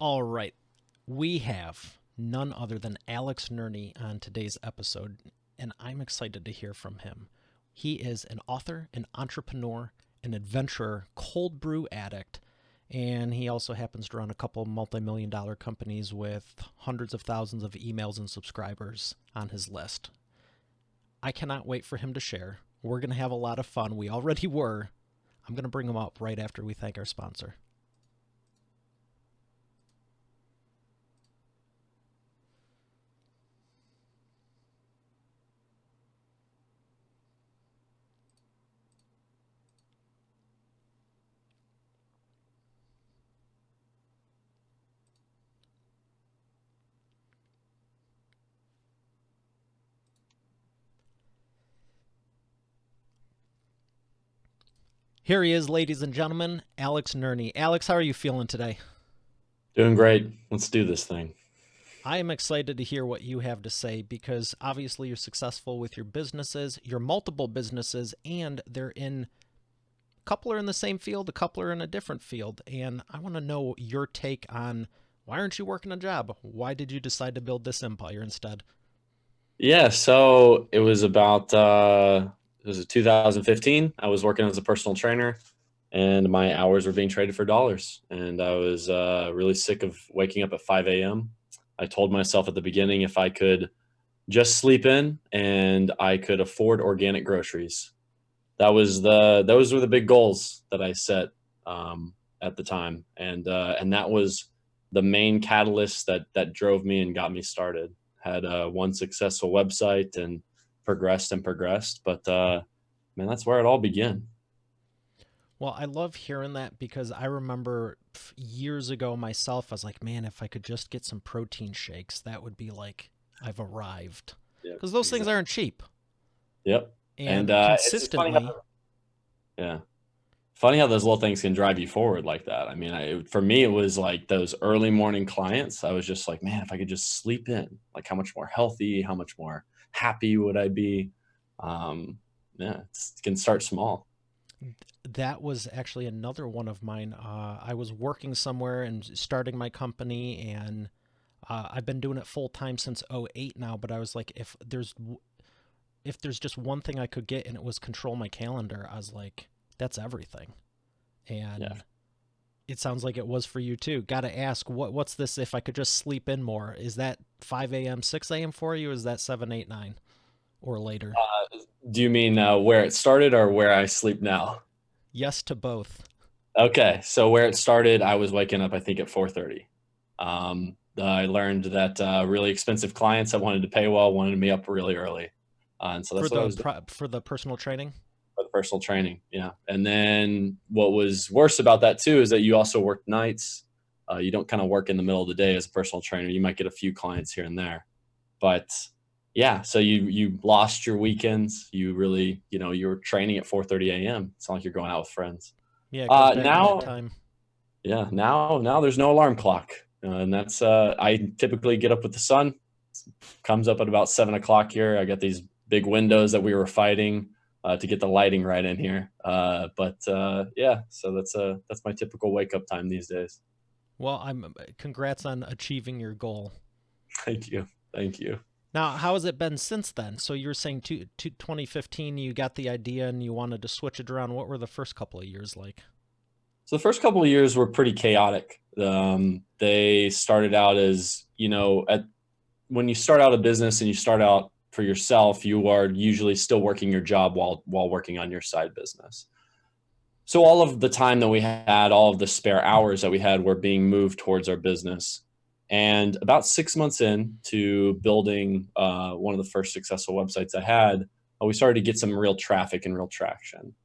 All right. We have none other than Alex Nerney on today's episode, and I'm excited to hear from him. He is an author, an entrepreneur, an adventurer, cold brew addict, and he also happens to run a couple multi-million dollar companies with hundreds of thousands of emails and subscribers on his list. I cannot wait for him to share. We're going to have a lot of fun. We already were. I'm going to bring him up right after we thank our sponsor. Here he is, ladies and gentlemen, Alex Nerney. Alex, how are you feeling today? Doing great. Let's do this thing. I am excited to hear what you have to say because obviously you're successful with your businesses, your multiple businesses, and they're in a couple are in the same field, a couple are in a different field. And I want to know your take on why aren't you working a job? Why did you decide to build this empire instead? Yeah, so it was about it was 2015. I was working as a personal trainer and my hours were being traded for dollars. And I was really sick of waking up at 5 a.m. I told myself at the beginning if I could just sleep in and I could afford organic groceries. Those were the big goals that I set at the time, and that was the main catalyst that drove me and got me started. Had one successful website and progressed, but man, that's where it all began. Well, I love hearing that because I remember years ago myself, I was like, man, if I could just get some protein shakes, that would be like I've arrived. Yeah, Because those things exactly. aren't cheap. Yep. And And it's just funny how consistently, yeah, funny how those little things can drive you forward like that. I mean, for me, it was like those early morning clients. I was just like, man, if I could just sleep in, like how much more healthy, how much more happy would I be? Um, yeah, it can start small. that was actually another one of mine. I was working somewhere and starting my company, and I've been doing it full time since '08 now. But I was like, if there's just one thing I could get, and it was control my calendar, I was like, that's everything. Yeah. And it sounds like it was for you too. Got to ask, what's this? If I could just sleep in more, is that 5 a.m., 6 a.m. for you? Or is that 7, 8, 9, or later? Do you mean where it started or where I sleep now? Yes to both. Okay, so where it started, I was waking up, I think, at 4:30. I learned that really expensive clients that wanted to pay well wanted me up really early, and so For that's what I the was doing. for the personal training. For the personal training. Yeah. And then what was worse about that too is that you also work nights. You don't kind of work in the middle of the day as a personal trainer. You might get a few clients here and there, but yeah. So you lost your weekends. You really, you were training at 4:30 a.m. It's not like you're going out with friends. Yeah, it goes back to that Now, time. yeah, now there's no alarm clock, and that's I typically get up with the sun. Comes up at about 7 o'clock here. I got these big windows that we were fighting to get the lighting right in here. But yeah, so that's my typical wake up time these days. Well, I'm congrats on achieving your goal. Thank you, thank you. Now, how has it been since then? So you were saying 2015, you got the idea and you wanted to switch it around. What were the first couple of years like? So the first couple of years were pretty chaotic. They started out as at when you start out a business and you start out for yourself, you are usually still working your job while working on your side business. So all of the time that we had, all of the spare hours that we had were being moved towards our business. And about 6 months into building one of the first successful websites I had, we started to get some real traffic and real traction.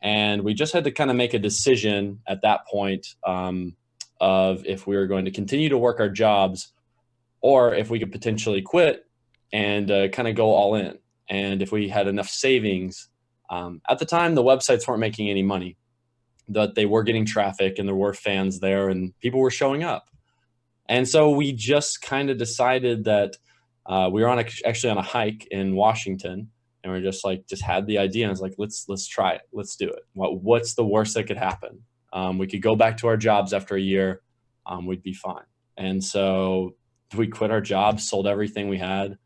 And we just had to kind of make a decision at that point of if we were going to continue to work our jobs or if we could potentially quit and kind of go all in. And if we had enough savings, at the time, the websites weren't making any money, that they were getting traffic and there were fans there and people were showing up. And so we just kind of decided that we were actually on a hike in Washington, and we're just had the idea. And I was like, let's try it. Let's do it. What's the worst that could happen? We could go back to our jobs after a year. We'd be fine. And so we quit our jobs, sold everything we had,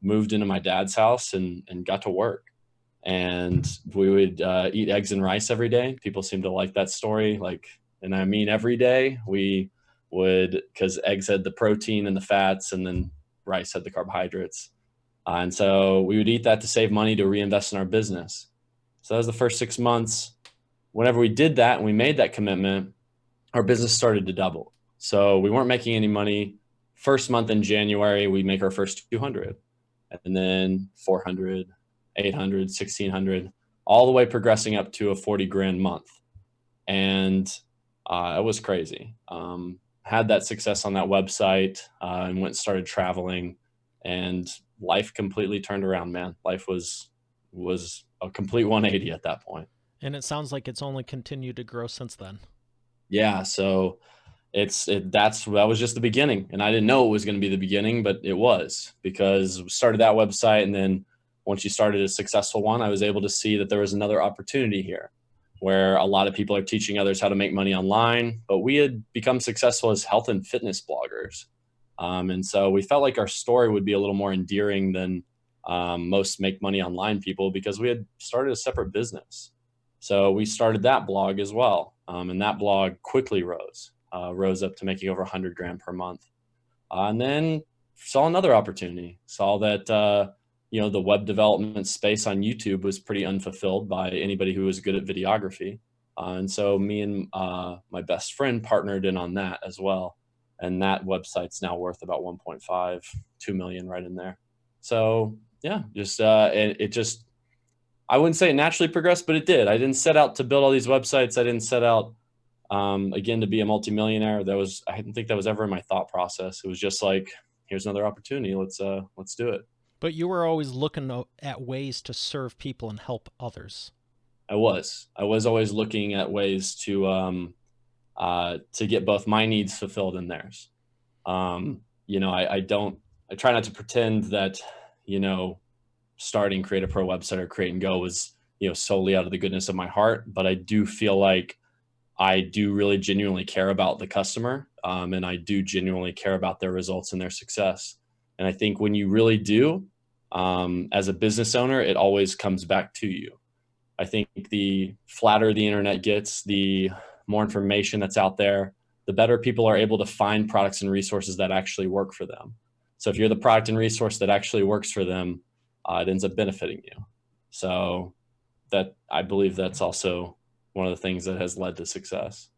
moved into my dad's house and got to work. And we would eat eggs and rice every day. People seem to like that story. Like, and I mean, every day we would, because eggs had the protein and the fats, and then rice had the carbohydrates. And so we would eat that to save money to reinvest in our business. So that was the first 6 months. Whenever we did that and we made that commitment, our business started to double. So we weren't making any money. First month in January, we make our first 200, and then 400, 800, 1600, all the way progressing up to a 40 grand month. And it was crazy. Had that success on that website and went and started traveling, and life completely turned around, man. Life was a complete 180 at that point. And it sounds like it's only continued to grow since then. Yeah, so that was just the beginning, and I didn't know it was going to be the beginning, but it was, because we started that website, and then once you started a successful one, I was able to see that there was another opportunity here, where a lot of people are teaching others how to make money online, but we had become successful as health and fitness bloggers, and so we felt like our story would be a little more endearing than most make money online people, because we had started a separate business. So we started that blog as well, and that blog quickly rose up to making over 100 grand per month. And then saw another opportunity, saw that, the web development space on YouTube was pretty unfulfilled by anybody who was good at videography. And so me and my best friend partnered in on that as well. And that website's now worth about 1.5, 2 million right in there. So yeah, just, it just, I wouldn't say it naturally progressed, but it did. I didn't set out to build all these websites. I didn't set out, again, to be a multimillionaire. I didn't think that was ever in my thought process. It was just like, here's another opportunity. Let's do it. But you were always looking at ways to serve people and help others. I was always looking at ways to get both my needs fulfilled and theirs. I try not to pretend that, starting Create a Pro website or Create and Go was, solely out of the goodness of my heart. But I do feel like I do really genuinely care about the customer, and I do genuinely care about their results and their success. And I think when you really do, as a business owner, it always comes back to you. I think the flatter the internet gets, the more information that's out there, the better people are able to find products and resources that actually work for them. So if you're the product and resource that actually works for them, it ends up benefiting you. So that, I believe that's also one of the things that has led to success.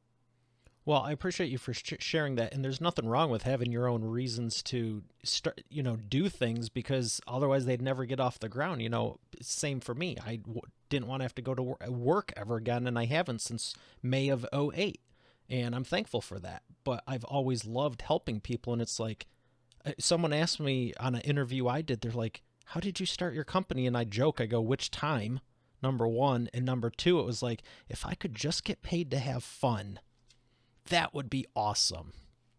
Well, I appreciate you for sharing that, and there's nothing wrong with having your own reasons to start, do things, because otherwise they'd never get off the ground. Same for me. I didn't want to have to go to work ever again, and I haven't since May of '08, and I'm thankful for that. But I've always loved helping people, and it's like, someone asked me on an interview I did, they're like, "How did you start your company?" And I joke, I go, "Which time?" Number one, and number two, it was like, if I could just get paid to have fun, that would be awesome.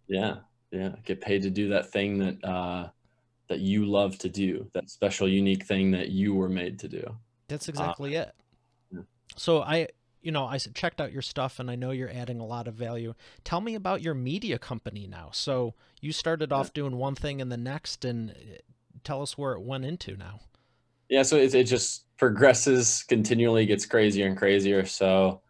Yeah, yeah. Get paid to do that thing that you love to do, that special, unique thing that you were made to do. That's Uh, exactly it. yeah. So I checked out your stuff, and I know you're adding a lot of value. Tell me about your media company now. So you started Yeah. off doing one thing and the next, and tell us where it went into now. Yeah, so it just progresses continually, gets crazier and crazier. So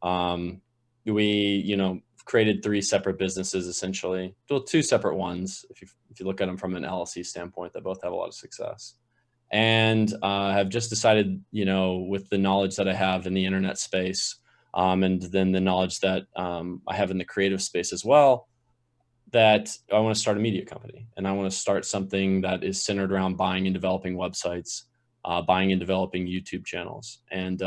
um, we, created three separate businesses essentially. Well, two separate ones if you look at them from an LLC standpoint, that both have a lot of success. And have just decided, with the knowledge that I have in the internet space, and then the knowledge that I have in the creative space as well, that I want to start a media company, and I want to start something that is centered around buying and developing websites, buying and developing YouTube channels, and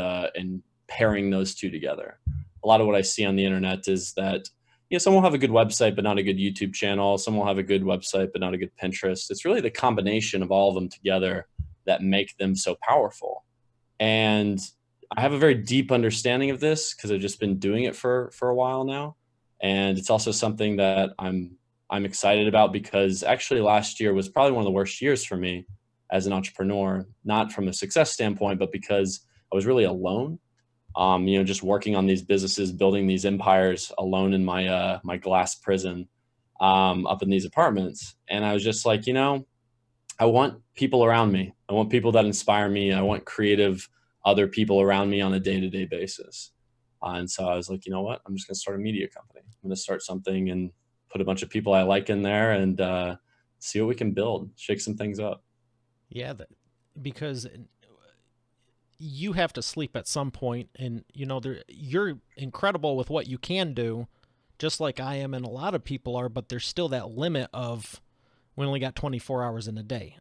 pairing those two together. A lot of what I see on the internet is that, someone will have a good website but not a good YouTube channel. Someone will have a good website but not a good Pinterest. It's really the combination of all of them together that make them so powerful. And I have a very deep understanding of this because I've just been doing it for a while now, and it's also something that I'm excited about, because actually last year was probably one of the worst years for me as an entrepreneur, not from a success standpoint, but because I was really alone. Just working on these businesses, building these empires alone in my glass prison. up in these apartments. And I was just like, I want people around me. I want people that inspire me. I want creative other people around me on a day-to-day basis. And so I was like, you know what? I'm just going to start a media company. I'm going to start something and put a bunch of people I like in there and see what we can build, shake some things up. Yeah, because you have to sleep at some point, and you're incredible with what you can do, just like I am, and a lot of people are. But there's still that limit of we only got 24 hours in a day.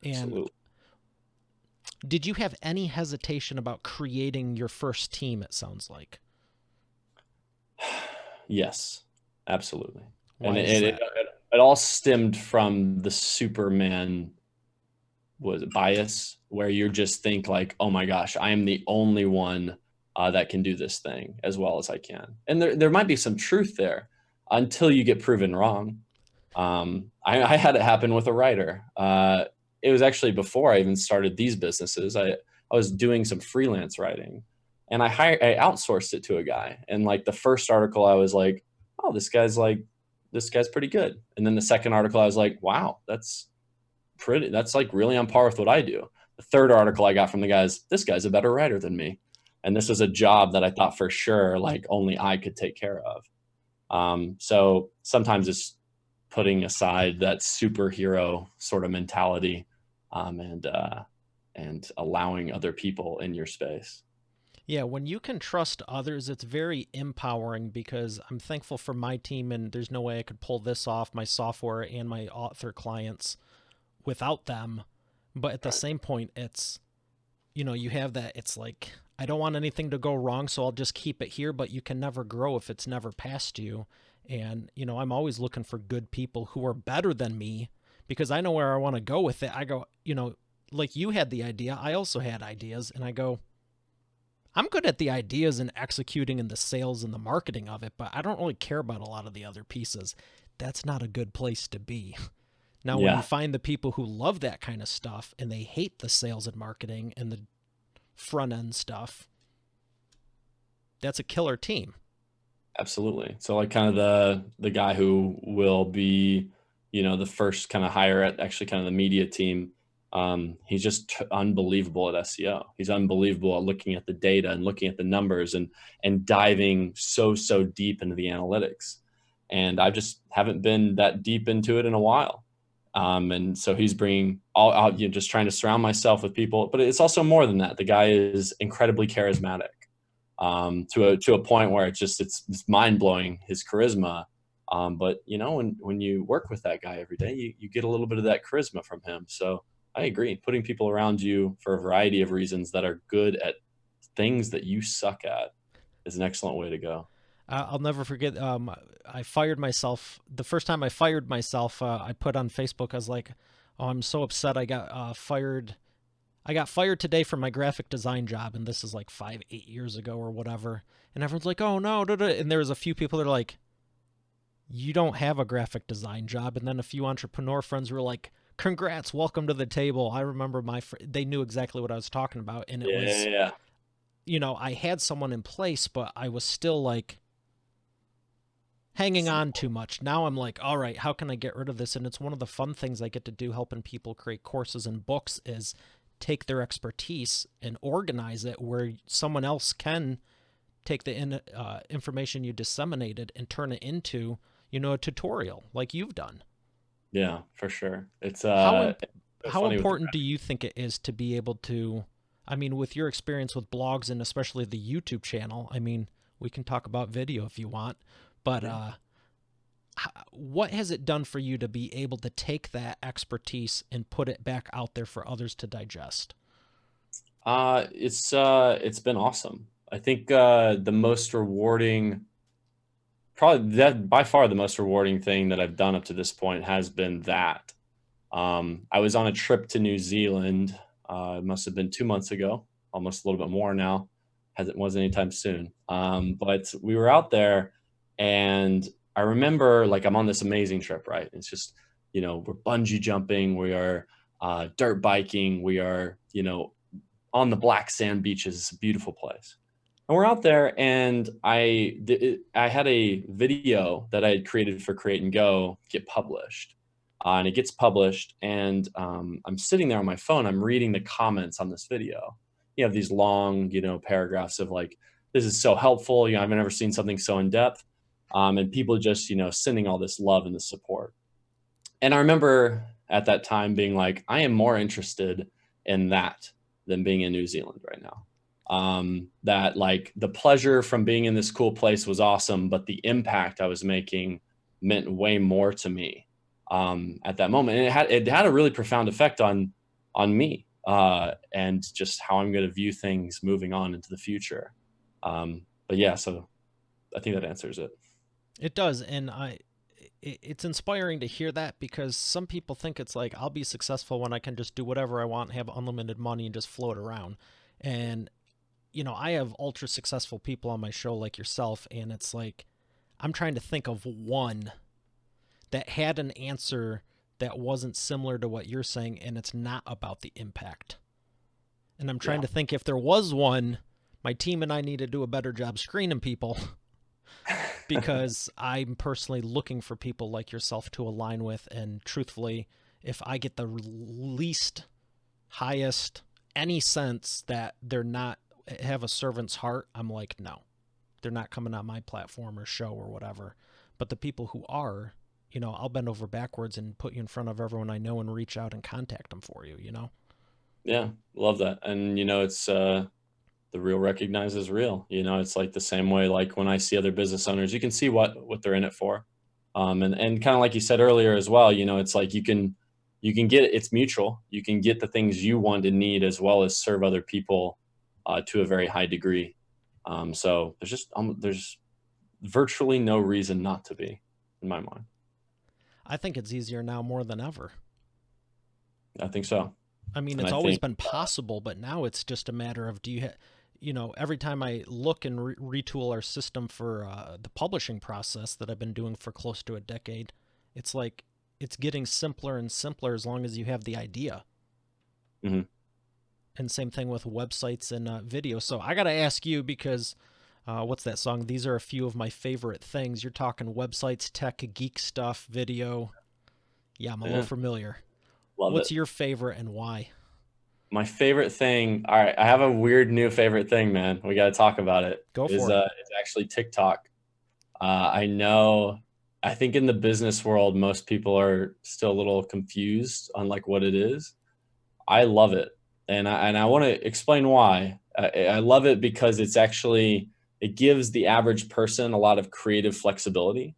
And Absolutely. did you have any hesitation about creating your first team? It sounds like. Yes, absolutely. And Why is that? it all stemmed from the Superman was bias, where you just think like, oh my gosh, I am the only one that can do this thing as well as I can. And there might be some truth there until you get proven wrong. I had it happen with a writer. It was actually before I even started these businesses. I was doing some freelance writing, and I outsourced it to a guy. And like the first article, I was like, oh, this guy's pretty good. And then the second article, I was like, wow, that's like really on par with what I do. The third article I got from the guys, this guy's a better writer than me. And this was a job that I thought for sure like only I could take care of. So sometimes it's putting aside that superhero sort of mentality, and allowing other people in your space. Yeah, when you can trust others, it's very empowering because I'm thankful for my team, and there's no way I could pull this off, my software and my author clients, without them. But at the Right. same point, you have that, it's like, I don't want anything to go wrong, so I'll just keep it here, but you can never grow if it's never past you. And, I'm always looking for good people who are better than me because I know where I want to go with it. I go, like you had the idea, I also had ideas, and I go, I'm good at the ideas and executing and the sales and the marketing of it, but I don't really care about a lot of the other pieces. That's not a good place to be. Now, when you Yeah, find the people who love that kind of stuff and they hate the sales and marketing and the front end stuff, that's a killer team. absolutely. So like kind of the guy who will be, the first kind of hire at actually kind of the media team. He's just unbelievable at SEO. He's unbelievable at looking at the data and looking at the numbers and diving so deep into the analytics. And I just haven't been that deep into it in a while. And so he's bringing all out, just trying to surround myself with people, but it's also more than that. The guy is incredibly charismatic, to a point where it's mind blowing, his charisma. But when you work with that guy every day, you get a little bit of that charisma from him. So I agree. Putting people around you for a variety of reasons that are good at things that you suck at is an excellent way to go. I'll never forget. I fired myself the first time I fired myself. I put on Facebook. I was like, "Oh, I'm so upset. I got fired. I got fired today from my graphic design job, and this is like 8 years ago or whatever." And everyone's like, "Oh no!" Da, da. And there was a few people that are like, "You don't have a graphic design job." And then a few entrepreneur friends were like, "Congrats, welcome to the table." I remember they knew exactly what I was talking about, and it was, Yeah, I had someone in place, but I was still like hanging on too much. Now I'm like, all right, how can I get rid of this? And it's one of the fun things I get to do helping people create courses and books is take their expertise and organize it where someone else can take the information you disseminated and turn it into, a tutorial like you've done. yeah, for sure. How It's so how funny with the important do you think it is to be able to, I mean, with your experience with blogs and especially the YouTube channel, I mean, we can talk about video if you want, but yeah. what has it done for you to be able to take that expertise and put it back out there for others to digest? It's been awesome. I think the most rewarding, probably that by far the most rewarding thing that I've done up to this point has been that. I was on a trip to New Zealand. It must have been 2 months ago, almost a little bit more now, as it wasn't anytime soon. But we were out there, and I remember like I'm on this amazing trip, right? It's just, we're bungee jumping, we are dirt biking, we are, on the black sand beaches. It's a beautiful place. And we're out there, and I had a video that I had created for Create and Go get published. And it gets published, and I'm sitting there on my phone. I'm reading the comments on this video. You have these long, paragraphs of like, "This is so helpful." I've never seen something so in depth, and people just, sending all this love and the support. And I remember at that time being like, I am more interested in that than being in New Zealand right now. That like the pleasure from being in this cool place was awesome, but the impact I was making meant way more to me at that moment. And it had a really profound effect on me and just how I'm going to view things moving on into the future. But yeah, so I think that answers it. It does, and it's inspiring to hear that because some people think it's like I'll be successful when I can just do whatever I want, have unlimited money, and just float around. And I have ultra successful people on my show like yourself, and it's like I'm trying to think of one that had an answer that wasn't similar to what you're saying, and it's not about the impact. And I'm trying Yeah. to think if there was one, my team and I need to do a better job screening people because I'm personally looking for people like yourself to align with. And truthfully, if I get the least, highest, any sense that they're not have a servant's heart, I'm like, no, they're not coming on my platform or show or whatever. But the people who are, I'll bend over backwards and put you in front of everyone I know and reach out and contact them for you. Yeah, love that. And it's the real recognizes real. It's like the same way like when I see other business owners, you can see what they're in it for. And kind of like you said earlier as well, it's like you can get it's mutual. You can get the things you want and need as well as serve other people to a very high degree. So there's virtually no reason not to be in my mind. I think it's easier now more than ever. I think so. I mean, And it's I always think been possible, but now it's just a matter of every time I look and retool our system for the publishing process that I've been doing for close to a decade, it's like it's getting simpler and simpler as long as you have the idea. mhm. And same thing with websites and video. So I got to ask you because what's that song? These are a few of my favorite things. You're talking websites, tech, geek stuff, video. Yeah, I'm a little Yeah, familiar. love What's it. your favorite and why? My favorite thing, all right, I have a weird new favorite thing, man. We got to talk about it. Go Is for it. it's actually TikTok. I know, I think in the business world, most people are still a little confused on like what it is. I love it, and I want to explain why. I love it because it gives the average person a lot of creative flexibility.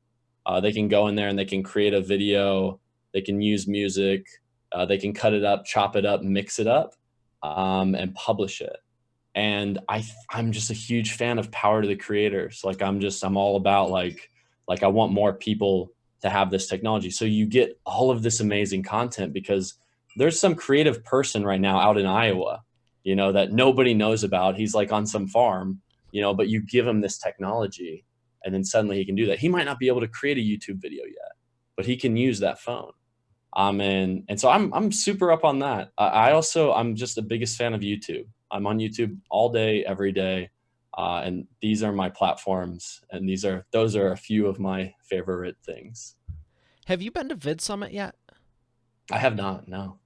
They can go in there and they can create a video. They can use music. They can cut it up, chop it up, mix it up, and publish it. And I'm just a huge fan of power to the creators. Like I'm all about like I want more people to have this technology. So you get all of this amazing content because there's some creative person right now out in Iowa, that nobody knows about. He's like on some farm, but you give him this technology and then suddenly he can do that. He might not be able to create a YouTube video yet, but he can use that phone. And so I'm super up on that. I'm just the biggest fan of YouTube. I'm on YouTube all day, every day. And these are my platforms and those are a few of my favorite things. Have you been to Vid Summit yet? I have not, no.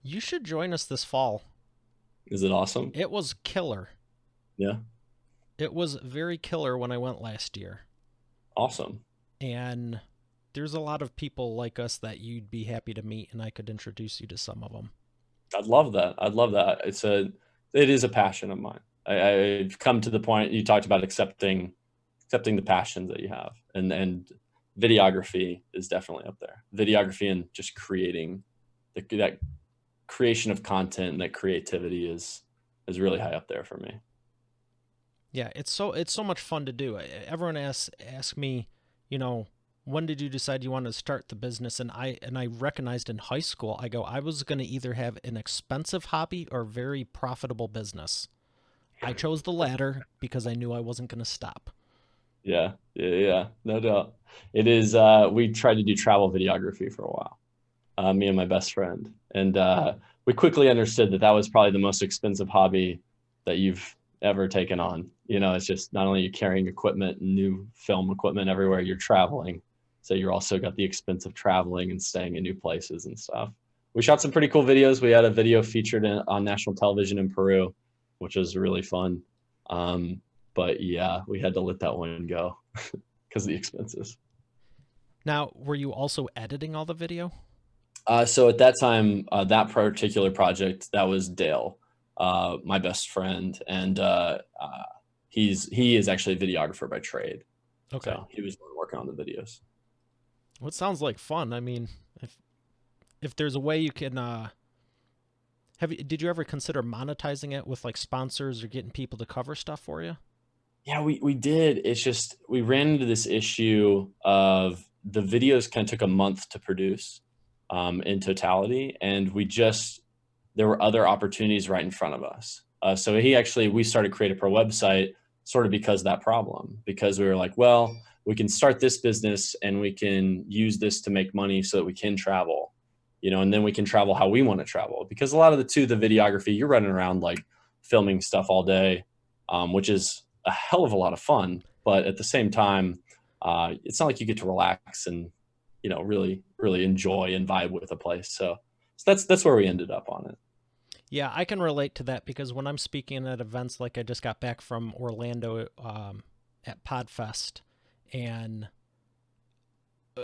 You should join us this fall. Is it awesome? It was killer. Yeah. It was very killer when I went last year. Awesome. And there's a lot of people like us that you'd be happy to meet, and I could introduce you to some of them. I'd love that. I'd love that. It is a passion of mine. I've come to the point you talked about accepting the passions that you have, and videography is definitely up there. Videography and just creating that creation of content and that creativity is really high up there for me. Yeah, it's so much fun to do. Everyone asks me, when did you decide you wanted to start the business? And I recognized in high school, I was going to either have an expensive hobby or very profitable business. I chose the latter because I knew I wasn't going to stop. Yeah, yeah, yeah, no doubt. It is. We tried to do travel videography for a while, me and my best friend, and we quickly understood that was probably the most expensive hobby that ever taken on. You know, it's just not only you carrying equipment and new film equipment everywhere, you're traveling. So you're also got the expense of traveling and staying in new places and stuff. We shot some pretty cool videos. We had a video featured on national television in Peru, which was really fun. Um, but yeah, we had to let that one go because of the expenses. Now, were you also editing all the video? So at that time, that particular project, that was Dale, my best friend, and he is actually a videographer by trade. Okay. So he was working on the videos. Well, it sounds like fun. I mean, if if there's a way you can did you ever consider monetizing it with like sponsors or getting people to cover stuff for you? Yeah, we did. It's just we ran into this issue of the videos kind of took a month to produce in totality, and there were other opportunities right in front of us. So we started Create a Pro website sort of because of that problem, because we were like, well, we can start this business and we can use this to make money so that we can travel, you know, and then we can travel how we want to travel. Because a lot of the videography, you're running around like filming stuff all day, which is a hell of a lot of fun. But at the same time, it's not like you get to relax and, you know, really enjoy and vibe with a place. So that's where we ended up on it. Yeah, I can relate to that because when I'm speaking at events, like I just got back from Orlando at Podfest, and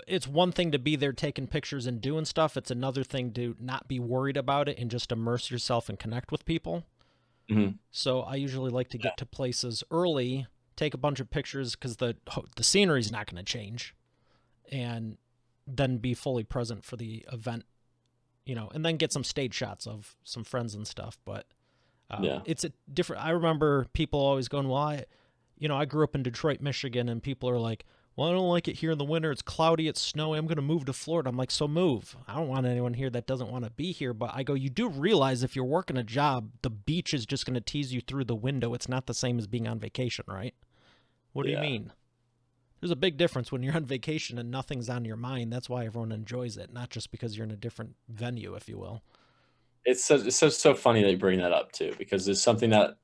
it's one thing to be there taking pictures and doing stuff. It's another thing to not be worried about it and just immerse yourself and connect with people. Mm-hmm. So I usually like to Yeah. get to places early, take a bunch of pictures because the scenery's not going to change, and then be fully present for the event, and then get some stage shots of some friends and stuff. But Yeah. it's a different. I remember people always going, "Well, I grew up in Detroit, Michigan," and people are like, "Well, I don't like it here in the winter. It's cloudy, it's snowy. I'm going to move to Florida." I'm like, "So move. I don't want anyone here that doesn't want to be here." But I go, "You do realize if you're working a job, the beach is just going to tease you through the window. It's not the same as being on vacation, right?" What do you Yeah. mean? There's a big difference when you're on vacation and nothing's on your mind. That's why everyone enjoys it, not just because you're in a different venue, if you will. It's so funny that you bring that up too, because it's something that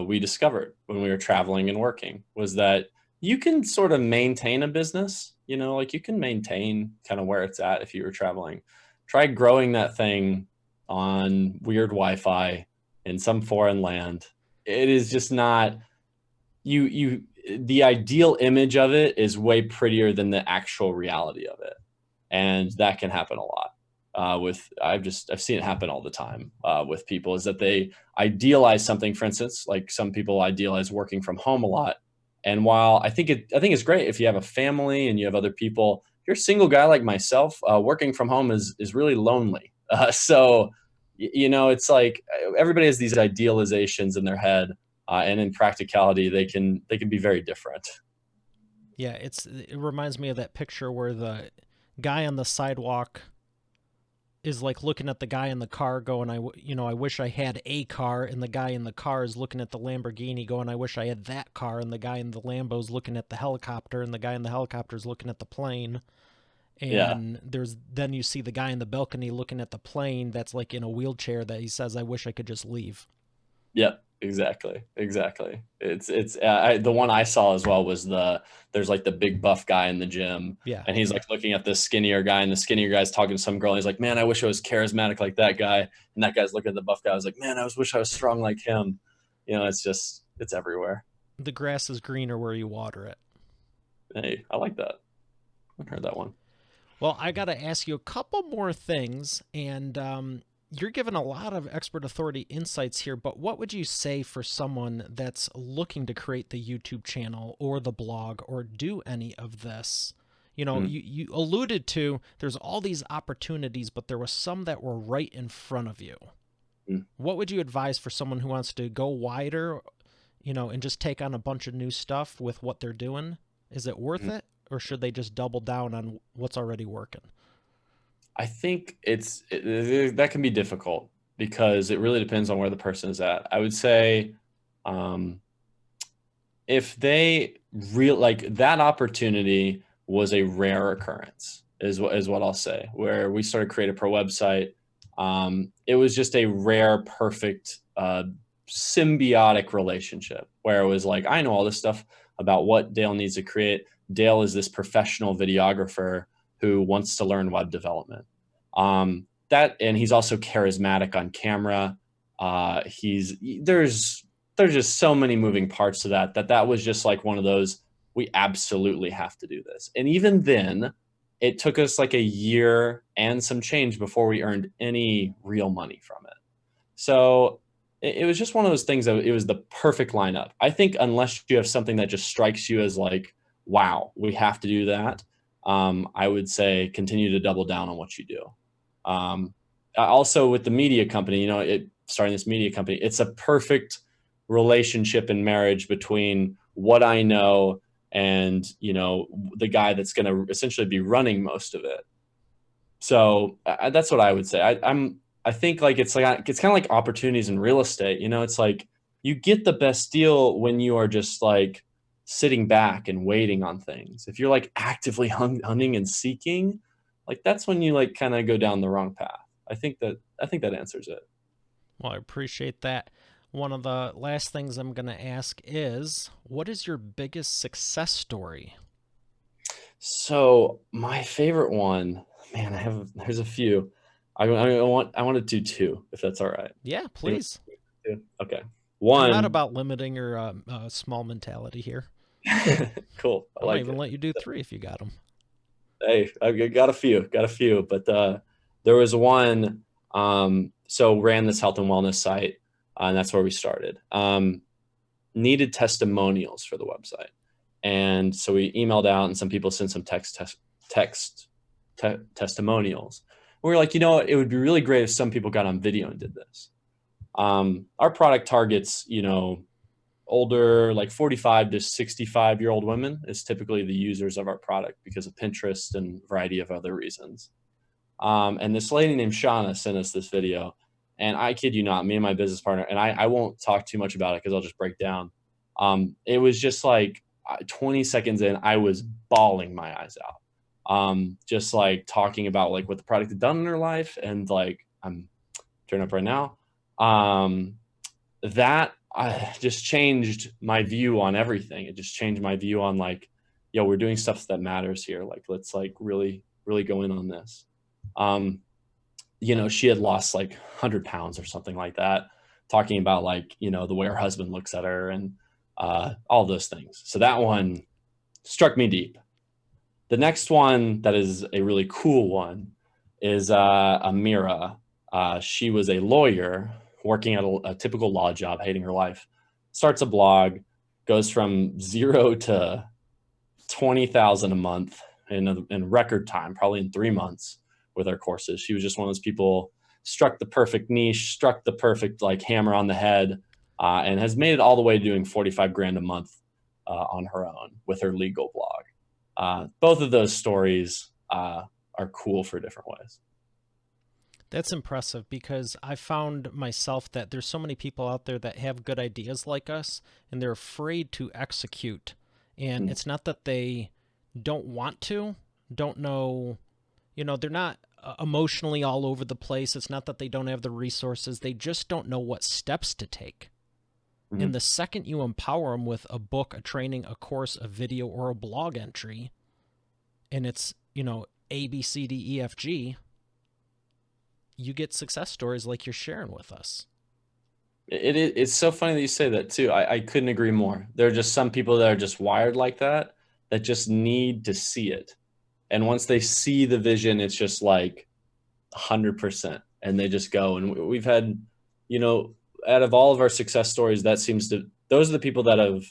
we discovered when we were traveling and working was that you can sort of maintain a business, you know, like you can maintain kind of where it's at if you were traveling. Try growing that thing on weird Wi-Fi in some foreign land. It is just not you the ideal image of it is way prettier than the actual reality of it, and that can happen a lot. With I've seen it happen all the time with people is that they idealize something. For instance, like some people idealize working from home a lot, and while I think it's great if you have a family and you have other people, if you're a single guy like myself, working from home is really lonely. You know, it's like everybody has these idealizations in their head, and in practicality, they can be very different. Yeah, it reminds me of that picture where the guy on the sidewalk is like looking at the guy in the car going, I wish I had a car, and the guy in the car is looking at the Lamborghini going, I wish I had that car, and the guy in the Lambo's looking at the helicopter, and the guy in the helicopter is looking at the plane. Yeah. And then you see the guy in the balcony looking at the plane that's like in a wheelchair that he says, I wish I could just leave. Yep, exactly, exactly. The one I saw as well was there's like the big buff guy in the gym, Yeah. and he's like looking at the skinnier guy, and the skinnier guy's talking to some girl. And he's like, "Man, I wish I was charismatic like that guy." And that guy's looking at the buff guy. I was like, "Man, wish I was strong like him." You know, it's everywhere. The grass is greener where you water it. Hey, I like that. I heard that one. Well, I got to ask you a couple more things, and you're given a lot of expert authority insights here, but what would you say for someone that's looking to create the YouTube channel or the blog or do any of this? Mm, You alluded to there's all these opportunities, but there were some that were right in front of you. mm, What would you advise for someone who wants to go wider, and just take on a bunch of new stuff with what they're doing? Is it worth mm. it, or should they just double down on what's already working? I think that can be difficult because it really depends on where the person is at. I would say, um, if they real like that opportunity was a rare occurrence is what I'll say. Where we started Create a Pro website, it was just a rare, perfect symbiotic relationship where it was like, I know all this stuff about what Dale needs to create. Dale is this professional videographer who wants to learn web development. And he's also charismatic on camera. There's just so many moving parts to that was just like one of those, we absolutely have to do this. And even then, it took us like a year and some change before we earned any real money from it. So it was just one of those things that it was the perfect lineup. I think unless you have something that just strikes you as like, wow, we have to do that, I would say continue to double down on what you do. Also with the media company, starting this media company, it's a perfect relationship and marriage between what I know and, the guy that's going to essentially be running most of it. So that's what I would say. I think like it's kind of like opportunities in real estate. It's like you get the best deal when you are just like sitting back and waiting on things. If you're like actively hunting and seeking, like that's when you like kind of go down the wrong path. I think that answers it. Well, I appreciate that. One of the last things I'm going to ask is, what is your biggest success story? So my favorite one, man, there's a few. I want to do two, if that's all right. Yeah, You please. two? Okay. I'm not One, about limiting your small mentality here. cool. I I might like even it. let you do three if you got them. Hey, I got a few, but there was one. So ran this health and wellness site, and that's where we started. Needed testimonials for the website, and so we emailed out, and some people sent some testimonials. We were like, it would be really great if some people got on video and did this. Our product targets, older, like 45 to 65-year-old women is typically the users of our product because of Pinterest and a variety of other reasons. And this lady named Shauna sent us this video. And I kid you not, me and my business partner, and I won't talk too much about it because I'll just break down. It was just like 20 seconds in, I was bawling my eyes out. Just like talking about like what the product had done in her life. And like, I'm turning up right now. That just changed my view on everything. It just changed my view on like, we're doing stuff that matters here. Like, let's like really, really go in on this. She had lost like 100 pounds or something like that, talking about like, the way her husband looks at her and all those things. So that one struck me deep. The next one that is a really cool one is Amira. She was a lawyer working at a typical law job, hating her life, starts a blog, goes from 0 to 20,000 a month in record time, probably in 3 months with our courses. She was just one of those people, struck the perfect niche, struck the perfect like hammer on the head, and has made it all the way to doing 45 grand a month on her own with her legal blog. Both of those stories are cool for different ways. That's impressive because I found myself that there's so many people out there that have good ideas like us and they're afraid to execute. And it's not that they don't want to, don't know, they're not emotionally all over the place. It's not that they don't have the resources. They just don't know what steps to take. Mm-hmm. And the second you empower them with a book, a training, a course, a video, or a blog entry, and it's, A, B, C, D, E, F, G, you get success stories like you're sharing with us. It's so funny that you say that too. I couldn't agree more. There are just some people that are just wired like that just need to see it. And once they see the vision, it's just like 100%. And they just go. And we've had, out of all of our success stories, those are the people that have,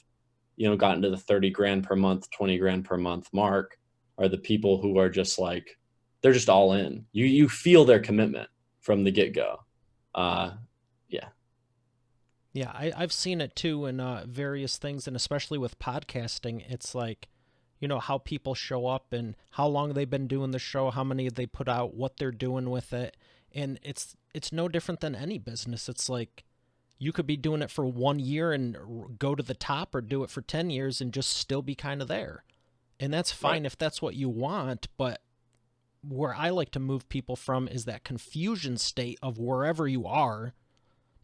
gotten to the 30 grand per month, 20 grand per month mark are the people who are just like, they're just all in. You feel their commitment from the get-go. Yeah. Yeah, I've seen it too in various things, and especially with podcasting. It's like, how people show up and how long they've been doing the show, how many they put out, what they're doing with it. And it's no different than any business. It's like you could be doing it for 1 year and go to the top, or do it for 10 years and just still be kind of there. And that's fine if that's what you want, but where I like to move people from is that confusion state of wherever you are,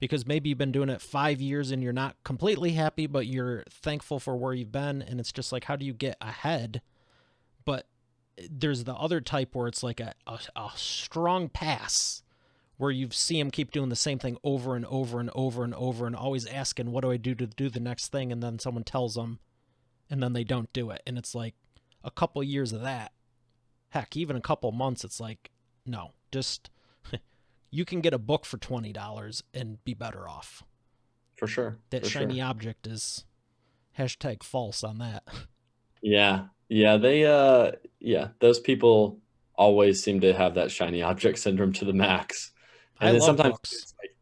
because maybe you've been doing it 5 years and you're not completely happy, but you're thankful for where you've been. And it's just like, how do you get ahead? But there's the other type where it's like a strong pass where you see them keep doing the same thing over and over and over and over and always asking, what do I do to do the next thing? And then someone tells them and then they don't do it. And it's like a couple years of that. Heck, even a couple months, it's like, no, just you can get a book for $20 and be better off. For sure. That For shiny sure. object is hashtag false on that. Yeah. Yeah. Yeah, those people always seem to have that shiny object syndrome to the max. I And then love sometimes books. it's like,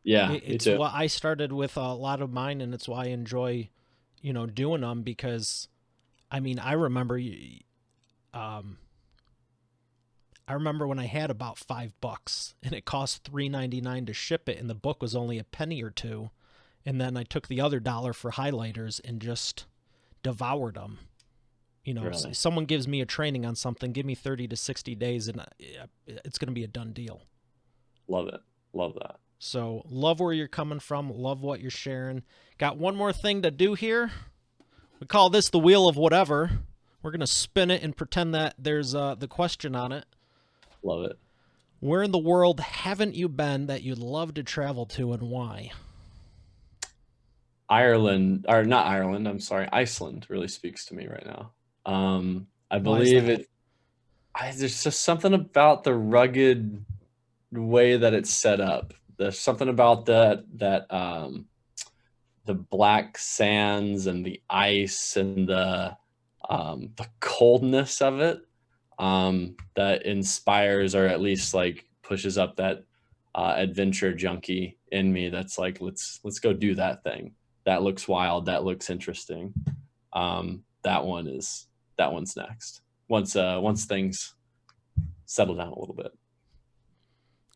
yeah, me It's too. what I started with a lot of mine, and it's why I enjoy, doing them because, I mean, um, I remember when I had about $5 and it cost $3.99 to ship it, and the book was only a penny or two, and then I took the other dollar for highlighters and just devoured them. Really. Someone gives me a training on something, give me 30 to 60 days, and it's going to be a done deal. Love it. Love that. So, love where you're coming from, love what you're sharing. Got one more thing to do here. We call this the wheel of whatever. We're going to spin it and pretend that there's the question on it. Love it. Where in the world haven't you been that you'd love to travel to, and why? Ireland, or not Ireland, I'm sorry, Iceland really speaks to me right now. I Why is believe that? there's just something about the rugged way that it's set up. There's something about the black sands and the ice and the coldness of it, that inspires, or at least like pushes up that adventure junkie in me. That's like, let's go do that thing. That looks wild. That looks interesting. That one's next. Once things settle down a little bit.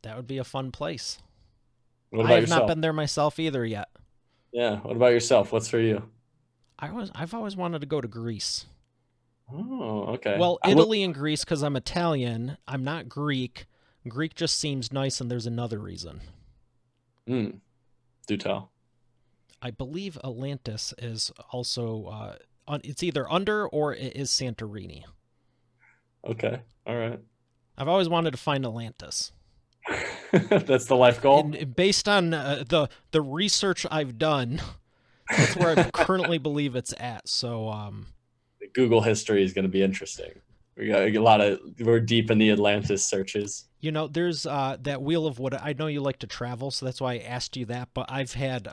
That would be a fun place. What I about have not yourself? been there myself either yet. Yeah. What about yourself? What's for you? I've always wanted to go to Greece. Oh, okay. Well, I look. Italy and Greece because I'm Italian. I'm not Greek. Greek just seems nice, and there's another reason. Mm, do tell. I believe Atlantis is also it's either under or it is Santorini. Okay. All right. I've always wanted to find Atlantis, That's the life goal. and based on the research I've done, that's where I currently believe it's at. So Google history is going to be interesting. We got a lot of. We're deep in the Atlantis searches. there's that wheel of what I know you like to travel, so that's why I asked you that. But I've had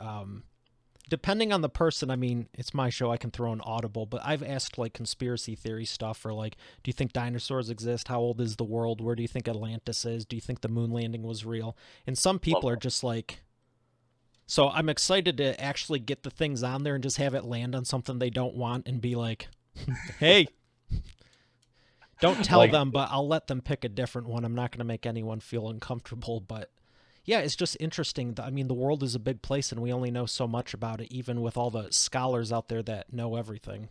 depending on the person, I mean, it's my show, I can throw an audible, but I've asked like conspiracy theory stuff or like, do you think dinosaurs exist? How old is the world? Where do you think Atlantis is? Do you think the moon landing was real? And some Love people are just like, so I'm excited to actually get the things on there and just have it land on something they don't want and be like, hey, don't that. tell Like, them, but I'll let them pick a different one. I'm not going to make anyone feel uncomfortable, but yeah, it's just interesting. I mean, the world is a big place and we only know so much about it, even with all the scholars out there that know everything.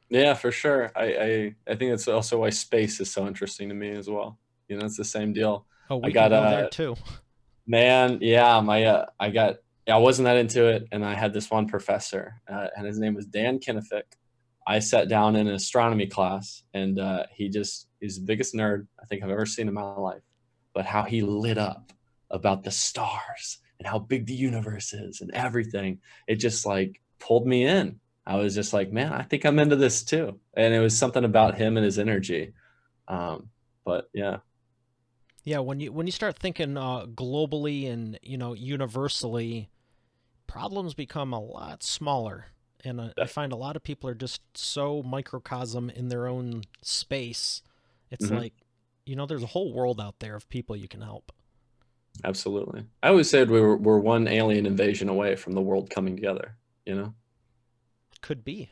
yeah, for sure. I think that's also why space is so interesting to me as well. It's the same deal. Oh, I we can got go there too. man, yeah, I wasn't that into it, and I had this one professor, and his name was Dan Kinnefick. I sat down in an astronomy class, and he's the biggest nerd I think I've ever seen in my life. But how he lit up about the stars and how big the universe is and everything, it just like pulled me in. I was just like, man, I think I'm into this too. And it was something about him and his energy. Um, but yeah, Yeah, when you start thinking globally and universally, problems become a lot smaller. And I find a lot of people are just so microcosm in their own space. It's hmm like, there's a whole world out there of people you can help. absolutely. I always said we're one alien invasion away from the world coming together. You know, Could be.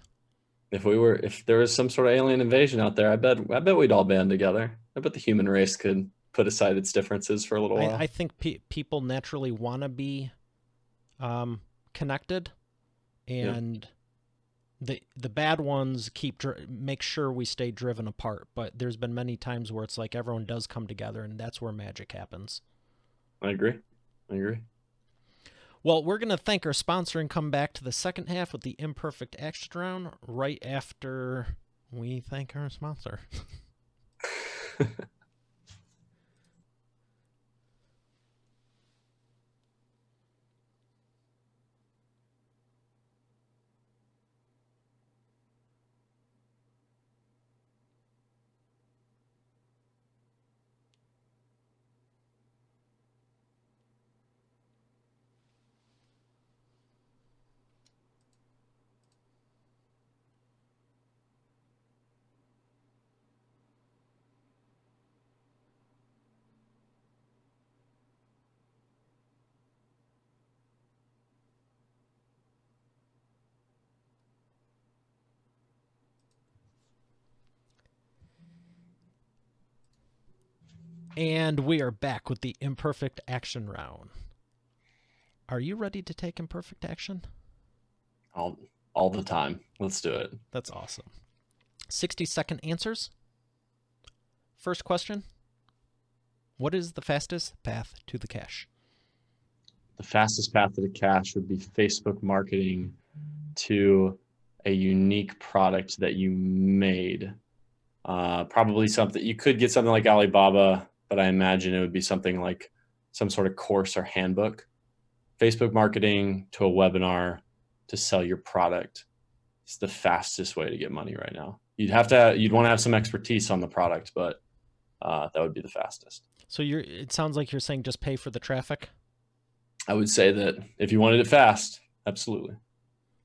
if there was some sort of alien invasion out there, I bet we'd all band together. I bet the human race could put aside its differences for a little I while. think people naturally want to be connected, Yeah, and the bad ones make sure we stay driven apart. But there's been many times where it's like everyone does come together, and that's where magic happens. I agree. I agree. Well, we're going to thank our sponsor and come back to the second half with the Imperfect Action Round right after we thank our sponsor. And we are back with the Imperfect Action Round. Are you ready to take imperfect action? All the time. Let's do it. That's awesome. 60-second answers. First question. What is the fastest path to the cash? The fastest path to the cash would be Facebook marketing to a unique product that you made. Probably something you could get something like Alibaba, but I imagine it would be something like some sort of course or handbook. Facebook marketing to a webinar to sell your product is the fastest way to get money right now. You'd want to have some expertise on the product, but that would be the fastest. So it sounds like you're saying just pay for the traffic? I would say that if you wanted it fast, absolutely.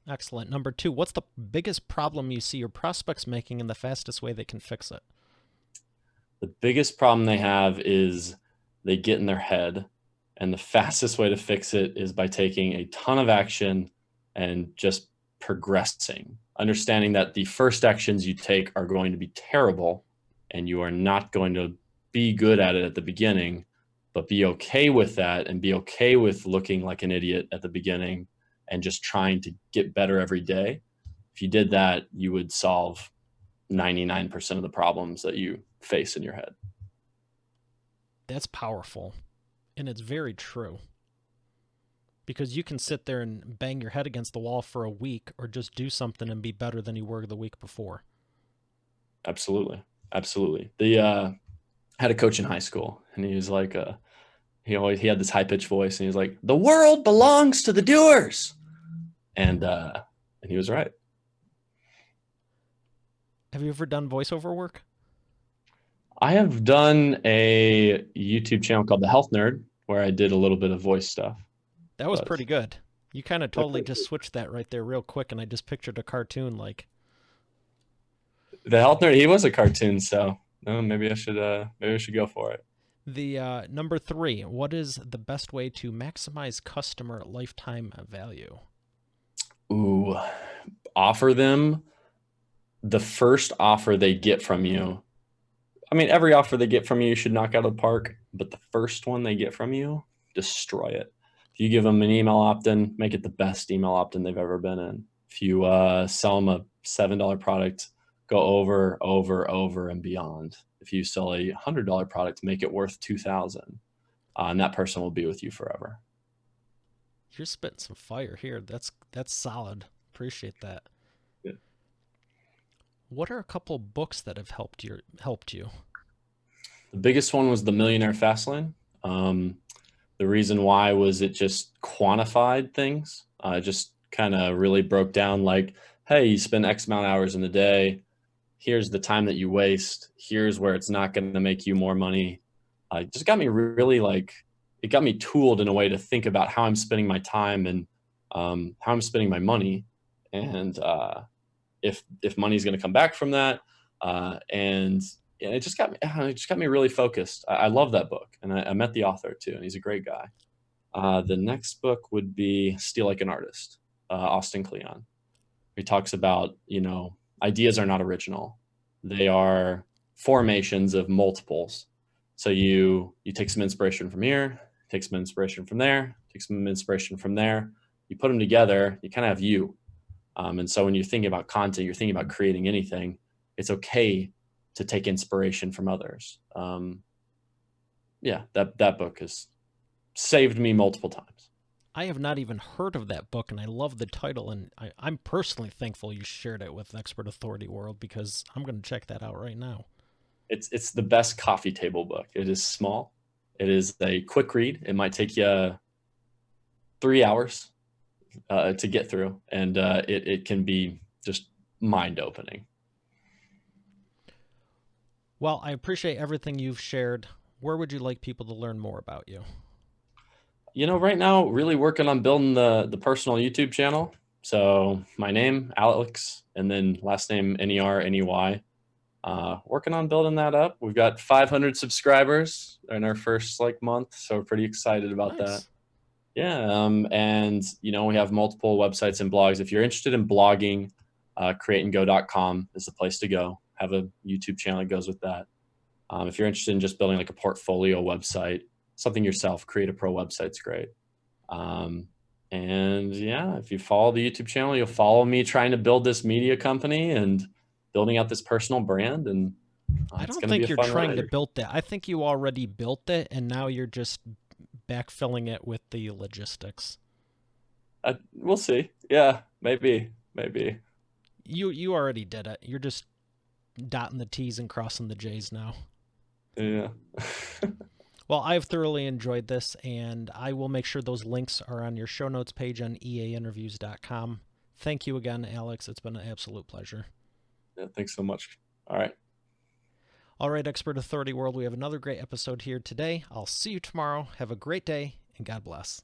Excellent. Number 2, what's the biggest problem you see your prospects making and the fastest way they can fix it? The biggest problem they have is they get in their head, and the fastest way to fix it is by taking a ton of action and just progressing, understanding that the first actions you take are going to be terrible and you are not going to be good at it at the beginning, but be okay with that and be okay with looking like an idiot at the beginning and just trying to get better every day. If you did that, you would solve 99% of the problems that you face in your head. That's powerful. And it's very true. Because you can sit there and bang your head against the wall for a week or just do something and be better than you were the week before. Absolutely. Absolutely. I had a coach in high school, and he was like, he had this high pitched voice, and he was like, "The world belongs to the doers," and he was right. Have you ever done voiceover work? I have done a YouTube channel called The Health Nerd where I did a little bit of voice stuff. That was pretty good. You kind of totally just switched that right there real quick, and I just pictured a cartoon like. The Health Nerd, he was a cartoon, so maybe I should go for it. The number 3, what is the best way to maximize customer lifetime value? Ooh, offer them the first offer they get from you. I mean, every offer they get from you should knock out of the park, but the first one they get from you, destroy it. If you give them an email opt-in, make it the best email opt-in they've ever been in. If you sell them a $7 product, go over and beyond. If you sell a $100 product, make it worth $2,000, and that person will be with you forever. You're spitting some fire here. That's solid. Appreciate that. Yeah. What are a couple books that have helped you? The biggest one was The Millionaire Fastlane. The reason why was it just quantified things. Just kind of really broke down like, hey, you spend X amount of hours in the day. Here's the time that you waste. Here's where it's not going to make you more money. It just got me really it got me tooled in a way to think about how I'm spending my time and how I'm spending my money. And if money's going to come back from that. And it just got me really focused. I love that book, and I met the author too, and he's a great guy. The next book would be Steal Like an Artist, Austin Kleon. He talks about, ideas are not original. They are formations of multiples. So you take some inspiration from here, take some inspiration from there, take some inspiration from there. You put them together, you kind of have you. And so when you're thinking about content, you're thinking about creating anything, it's okay to take inspiration from others. That book has saved me multiple times. I have not even heard of that book, and I love the title, and I'm personally thankful you shared it with Expert Authority World because I'm going to check that out right now. It's the best coffee table book. It is small. It is a quick read. It might take you 3 hours to get through, and it can be just mind opening. Well, I appreciate everything you've shared. Where would you like people to learn more about you? Right now, really working on building the personal YouTube channel. So my name, Alex, and then last name Nerney. Working on building that up. We've got 500 subscribers in our first month, so we're pretty excited about that. Nice. Yeah, and we have multiple websites and blogs. If you're interested in blogging, createandgo.com is the place to go. Have a YouTube channel that goes with that. If you're interested in just building a portfolio website, something yourself, Create a Pro website's great. And yeah, if you follow the YouTube channel, you'll follow me trying to build this media company and building out this personal brand, and I it's don't going to be think a you're fun trying ride. to build that. I think you already built it, and now you're just backfilling it with the logistics. We'll see. Yeah, maybe. You already did it. You're just dotting the T's and crossing the J's now. Yeah. Well, I've thoroughly enjoyed this, and I will make sure those links are on your show notes page on eainterviews.com. Thank you again, Alex. It's been an absolute pleasure. Yeah, thanks so much. All right. All right, Expert Authority World, we have another great episode here today. I'll see you tomorrow. Have a great day, and God bless.